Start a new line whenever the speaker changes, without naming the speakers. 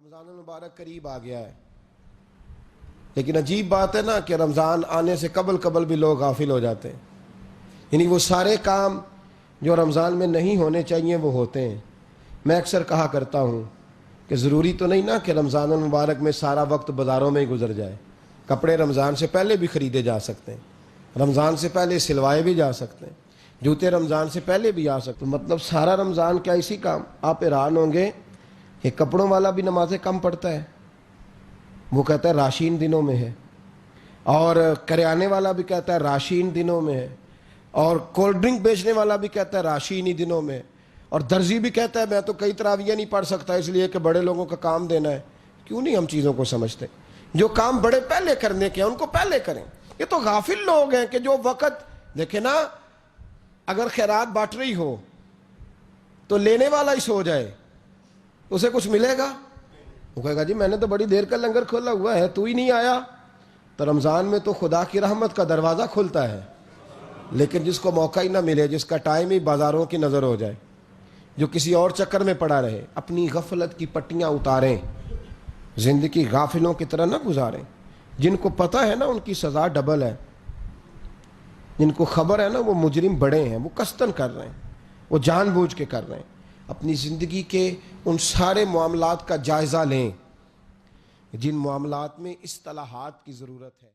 رمضان المبارک قریب آ گیا ہے، لیکن عجیب بات ہے نا کہ رمضان آنے سے قبل بھی لوگ غافل ہو جاتے ہیں. یعنی وہ سارے کام جو رمضان میں نہیں ہونے چاہیے وہ ہوتے ہیں. میں اکثر کہا کرتا ہوں کہ ضروری تو نہیں نا کہ رمضان المبارک میں سارا وقت بازاروں میں ہی گزر جائے. کپڑے رمضان سے پہلے بھی خریدے جا سکتے ہیں، رمضان سے پہلے سلوائے بھی جا سکتے ہیں، جوتے رمضان سے پہلے بھی آ سکتے ہیں. مطلب سارا رمضان کیا اسی کام؟ آپ حیران ہوں گے کہ کپڑوں والا بھی نمازیں کم پڑھتا ہے، وہ کہتا ہے راشین دنوں میں ہے، اور کریانے والا بھی کہتا ہے راشین دنوں میں ہے، اور کولڈ ڈرنک بیچنے والا بھی کہتا ہے راشین ہی دنوں میں، اور درزی بھی کہتا ہے میں تو کئی تراویحیں نہیں پڑھ سکتا اس لیے کہ بڑے لوگوں کا کام دینا ہے. کیوں نہیں ہم چیزوں کو سمجھتے؟ جو کام بڑے پہلے کرنے کے ہیں ان کو پہلے کریں. یہ تو غافل لوگ ہیں کہ جو وقت دیکھیں نا، اگر خیرات بانٹ رہی ہو تو لینے والا ہی سو جائے، اسے کچھ ملے گا؟ وہ کہے گا جی میں نے تو بڑی دیر کا لنگر کھولا ہوا ہے، تو ہی نہیں آیا. تو رمضان میں تو خدا کی رحمت کا دروازہ کھلتا ہے، لیکن جس کو موقع ہی نہ ملے، جس کا ٹائم ہی بازاروں کی نظر ہو جائے، جو کسی اور چکر میں پڑا رہے، اپنی غفلت کی پٹیاں اتاریں، زندگی غافلوں کی طرح نہ گزاریں. جن کو پتہ ہے نا ان کی سزا ڈبل ہے، جن کو خبر ہے نا وہ مجرم بڑے ہیں، وہ قصدن کر رہے ہیں، وہ جان بوجھ کے کر رہے ہیں. اپنی زندگی کے ان سارے معاملات کا جائزہ لیں جن معاملات میں اصطلاحات کی ضرورت ہے.